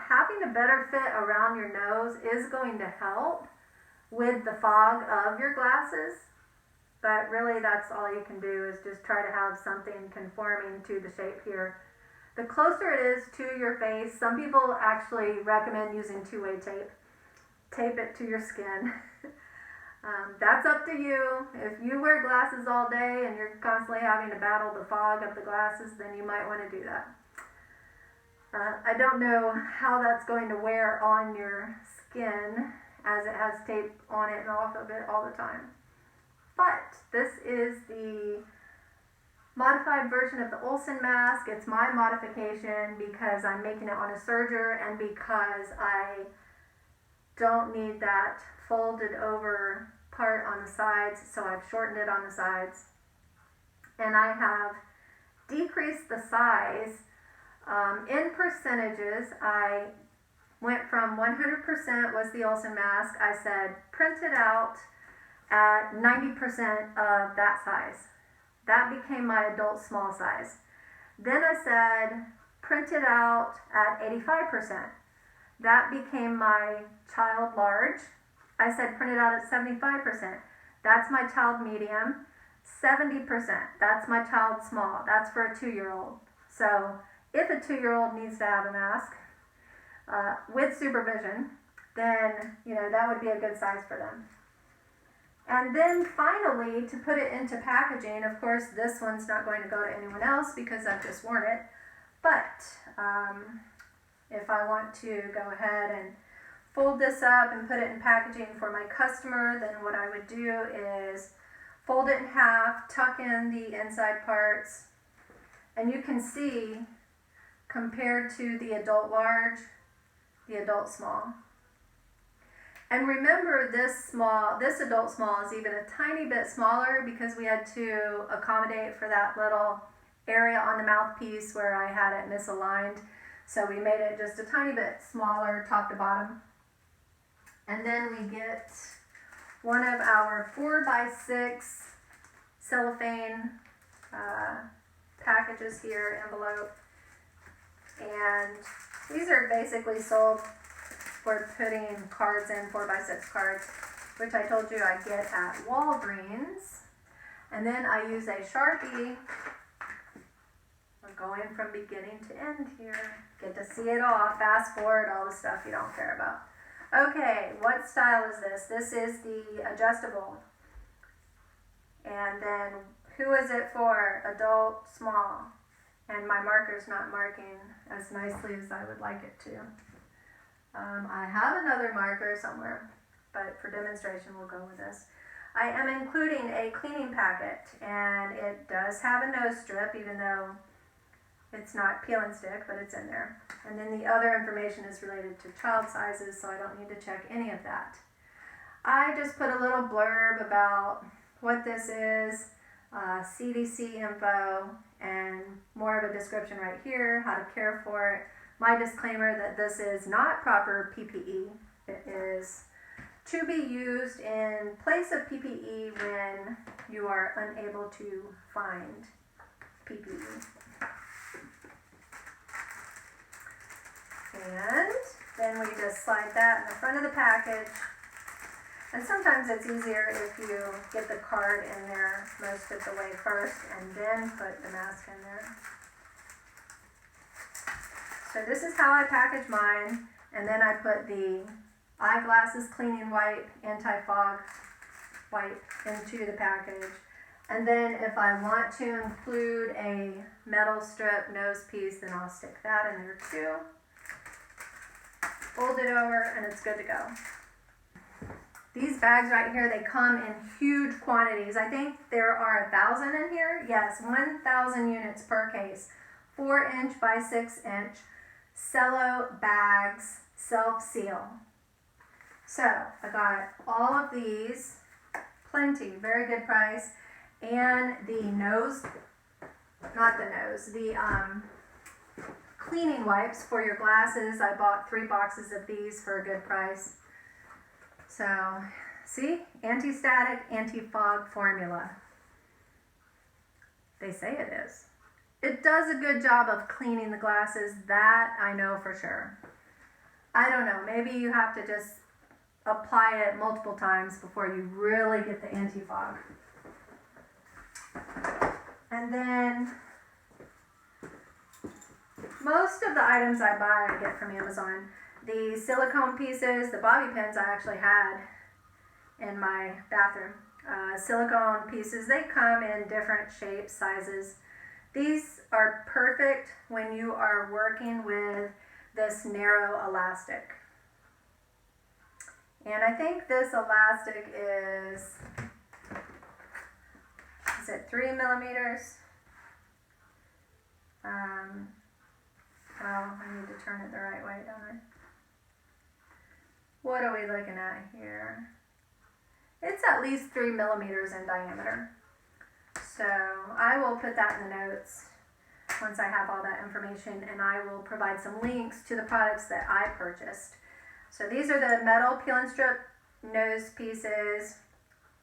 Having a better fit around your nose is going to help with the fog of your glasses, but really that's all you can do is just try to have something conforming to the shape here. The closer it is to your face, some people actually recommend using two-way tape. Tape it to your skin. That's up to you. If you wear glasses all day and you're constantly having to battle the fog of the glasses, then you might want to do that. I don't know how that's going to wear on your skin as it has tape on it and off of it all the time. But this is the modified version of the Olson mask. It's my modification because I'm making it on a serger and because I don't need that folded over part on the sides, so I've shortened it on the sides. And I have decreased the size. In percentages, I went from 100% was the Olson mask. I said print it out at 90% of that size. That became my adult small size. Then I said print it out at 85%. That became my child large. I said print it out at 75%. That's my child medium. 70%, that's my child small. That's for a 2-year-old. So if a 2-year-old needs to have a mask with supervision, then that would be a good size for them. And then finally, to put it into packaging, of course, this one's not going to go to anyone else because I've just worn it. But if I want to go ahead and fold this up and put it in packaging for my customer, then what I would do is fold it in half, tuck in the inside parts, and you can see compared to the adult large, the adult small. And remember this adult small is even a tiny bit smaller because we had to accommodate for that little area on the mouthpiece where I had it misaligned. So we made it just a tiny bit smaller top to bottom. And then we get one of our 4x6 cellophane packages here, envelope. And these are basically sold for putting cards in, 4x6 cards, which I told you I get at Walgreens. And then I use a Sharpie. I'm going from beginning to end here. Get to see it all, fast forward, all the stuff you don't care about. Okay, what style is this? This is the adjustable. And then who is it for? Adult, small. And my marker's not marking as nicely as I would like it to. I have another marker somewhere, but for demonstration we'll go with this. I am including a cleaning packet, and it does have a nose strip, even though it's not peel and stick, but it's in there. And then the other information is related to child sizes, so I don't need to check any of that. I just put a little blurb about what this is, CDC info, and more of a description right here, how to care for it. My disclaimer that this is not proper PPE. It is to be used in place of PPE when you are unable to find PPE. And then we just slide that in the front of the package. And sometimes it's easier if you get the card in there most of the way first and then put the mask in there. So this is how I package mine, and then I put the eyeglasses cleaning wipe, anti-fog wipe into the package. And then if I want to include a metal strip nose piece, then I'll stick that in there too. Fold it over and it's good to go. These bags right here, they come in huge quantities. I think there are 1,000 in here. Yes, 1,000 units per case. 4-inch by 6-inch cello bags, self-seal. So I got all of these, plenty, very good price. And the cleaning wipes for your glasses. I bought 3 boxes of these for a good price. So, see, anti-static, anti-fog formula. They say it is. It does a good job of cleaning the glasses, that I know for sure. I don't know, maybe you have to just apply it multiple times before you really get the anti-fog. And then most of the items I buy I get from Amazon. The silicone pieces, the bobby pins I actually had in my bathroom. Silicone pieces, they come in different shapes, sizes. These are perfect when you are working with this narrow elastic. And I think this elastic is it 3 millimeters? Well, I need to turn it the right way, don't I? What are we looking at here? It's at least 3 millimeters in diameter. So I will put that in the notes once I have all that information, and I will provide some links to the products that I purchased. So these are the metal peel and strip nose pieces.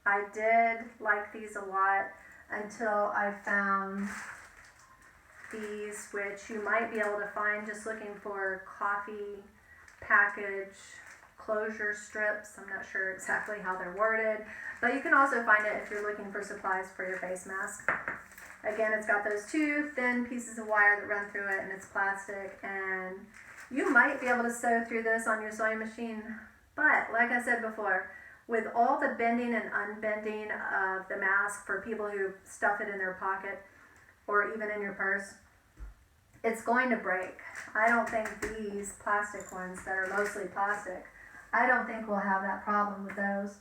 I did like these a lot until I found these, which you might be able to find just looking for coffee package closure strips. I'm not sure exactly how they're worded, but you can also find it if you're looking for supplies for your face mask. Again, it's got those two thin pieces of wire that run through it, and it's plastic, and you might be able to sew through this on your sewing machine, but like I said before, with all the bending and unbending of the mask for people who stuff it in their pocket or even in your purse, it's going to break. I don't think these plastic ones that are mostly plastic, I don't think we'll have that problem with those.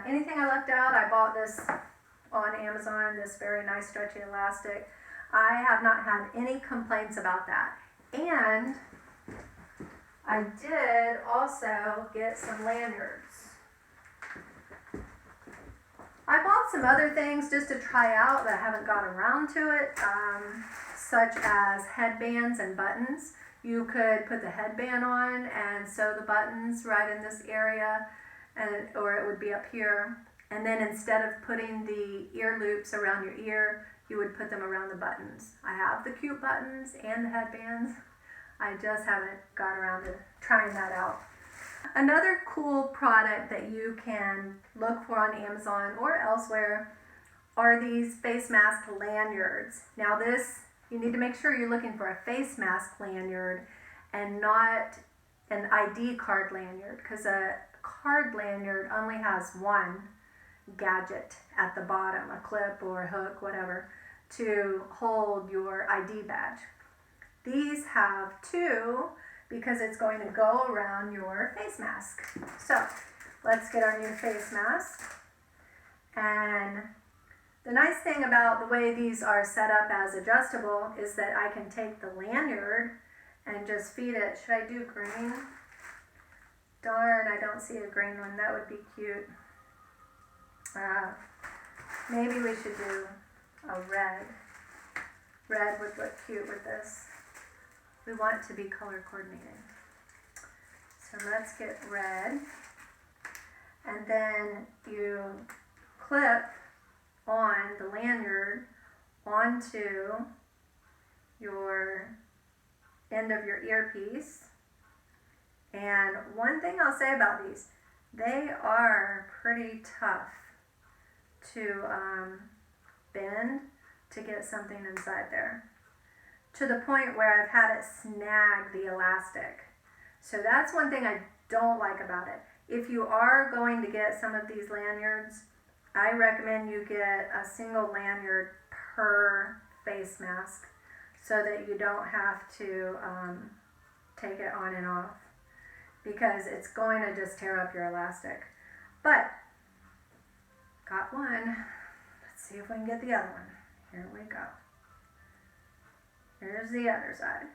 Anything I left out, I bought this on Amazon, this very nice stretchy elastic. I have not had any complaints about that. And I did also get some lanyards. I bought some other things just to try out that I haven't got around to it, such as headbands and buttons. You could put the headband on and sew the buttons right in this area, or it would be up here. And then instead of putting the ear loops around your ear, you would put them around the buttons. I have the cute buttons and the headbands. I just haven't got around to trying that out. Another cool product that you can look for on Amazon or elsewhere are these face mask lanyards. Now this, you need to make sure you're looking for a face mask lanyard and not an ID card lanyard, because a card lanyard only has one gadget at the bottom, a clip or a hook, whatever, to hold your ID badge. These have two because it's going to go around your face mask. So let's get our new face mask. And the nice thing about the way these are set up as adjustable is that I can take the lanyard and just feed it. Should I do green? Darn, I don't see a green one. That would be cute. Maybe we should do a red. Red would look cute with this. We want to be color coordinated. So let's get red. And then you clip on the lanyard onto your end of your earpiece. And one thing I'll say about these, they are pretty tough to bend to get something inside there, to the point where I've had it snag the elastic. So that's one thing I don't like about it. If you are going to get some of these lanyards, I recommend you get a single lanyard per face mask so that you don't have to take it on and off, because it's going to just tear up your elastic. But got one. Let's see if we can get the other one. Here we go. Here's the other side.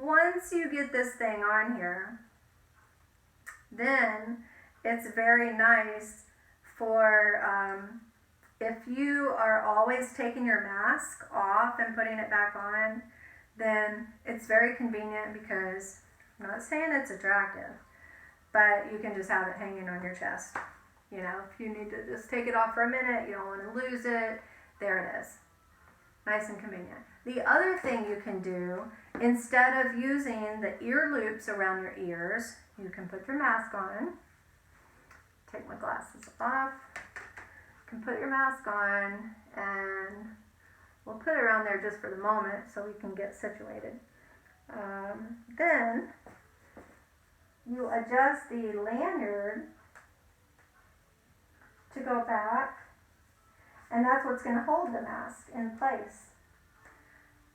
Once you get this thing on here, then it's very nice for if you are always taking your mask off and putting it back on, then it's very convenient, because I'm not saying it's attractive, but you can just have it hanging on your chest. You know, if you need to just take it off for a minute, you don't want to lose it, there it is. Nice and convenient. The other thing you can do, instead of using the ear loops around your ears, you can put your mask on. Take my glasses off. You can put your mask on, and we'll put it around there just for the moment so we can get situated. Then you adjust the lanyard to go back, and that's what's going to hold the mask in place.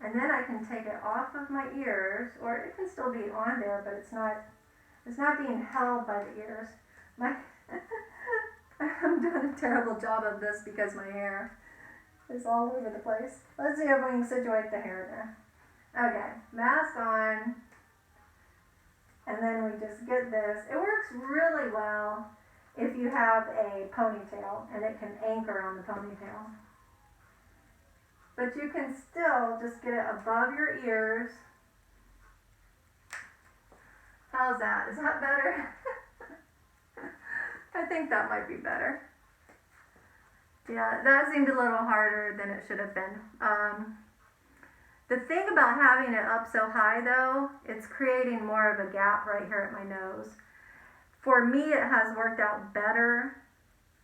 And then I can take it off of my ears, or it can still be on there, but it's not being held by the ears. I'm doing a terrible job of this because my hair is all over the place. Let's see if we can situate the hair there. Okay, mask on, and then we just get this. It works really well if you have a ponytail, and it can anchor on the ponytail. But you can still just get it above your ears. How's that? Is that better? I think that might be better. Yeah, that seemed a little harder than it should have been. The thing about having it up so high though, it's creating more of a gap right here at my nose. For me, it has worked out better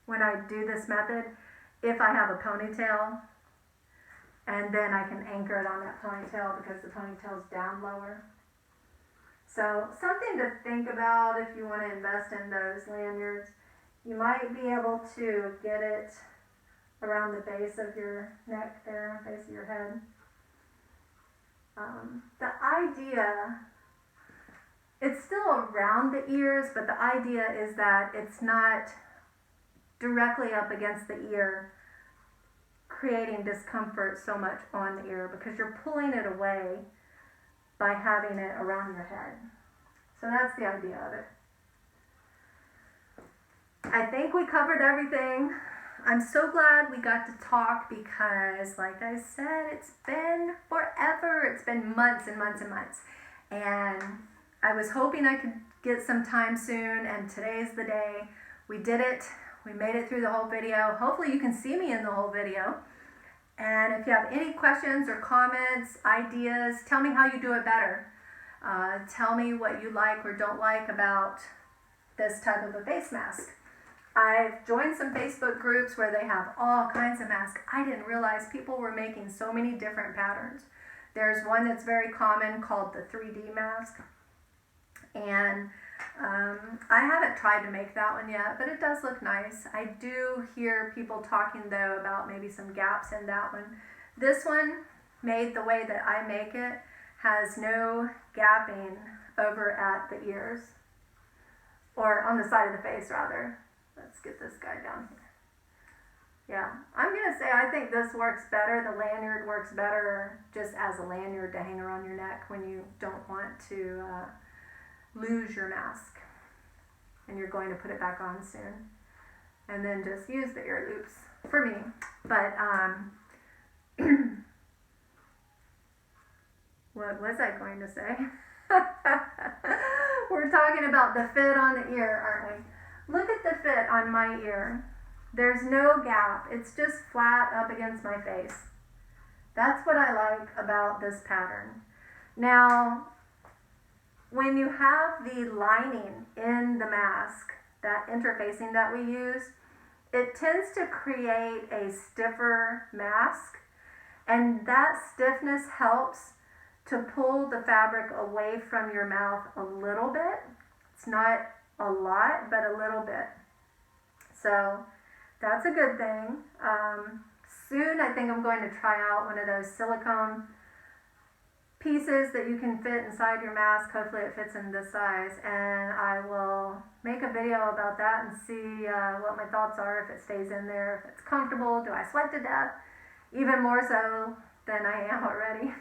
when I do this method if I have a ponytail, and then I can anchor it on that ponytail because the ponytail's down lower. So something to think about if you want to invest in those lanyards. You might be able to get it around the base of your neck there, base of your head. The idea, it's still around the ears, but the idea is that it's not directly up against the ear, creating discomfort so much on the ear because you're pulling it away by having it around your head. So that's the idea of it. I think we covered everything. I'm so glad we got to talk because, like I said, it's been forever. It's been months and months and months. And I was hoping I could get some time soon, and today's the day. We did it. We made it through the whole video. Hopefully you can see me in the whole video. And if you have any questions or comments, ideas, tell me how you do it better. Tell me what you like or don't like about this type of a face mask. I've joined some Facebook groups where they have all kinds of masks. I didn't realize people were making so many different patterns. There's one that's very common called the 3D mask. And I haven't tried to make that one yet, but it does look nice. I do hear people talking though about maybe some gaps in that one. This one, made the way that I make it, has no gapping over at the ears, or on the side of the face rather. Let's get this guy down here. Yeah, I'm gonna say I think this works better. The lanyard works better just as a lanyard to hang around your neck when you don't want to lose your mask and you're going to put it back on soon. And then just use the ear loops for me. But what was I going to say? We're talking about the fit on the ear, aren't we? Look at the fit on my ear. There's no gap. It's just flat up against my face. That's what I like about this pattern. Now, when you have the lining in the mask, that interfacing that we use, it tends to create a stiffer mask, and that stiffness helps to pull the fabric away from your mouth a little bit. It's not a lot, but a little bit. So that's a good thing. Soon I think I'm going to try out one of those silicone pieces that you can fit inside your mask. Hopefully it fits in this size, and I will make a video about that and see what my thoughts are, if it stays in there, if it's comfortable, do I sweat to death, even more so than I am already.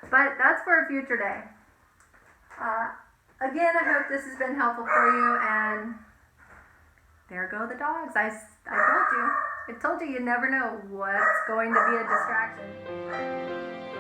But that's for a future day. Again, I hope this has been helpful for you, and there go the dogs. I told you. I told you never know what's going to be a distraction.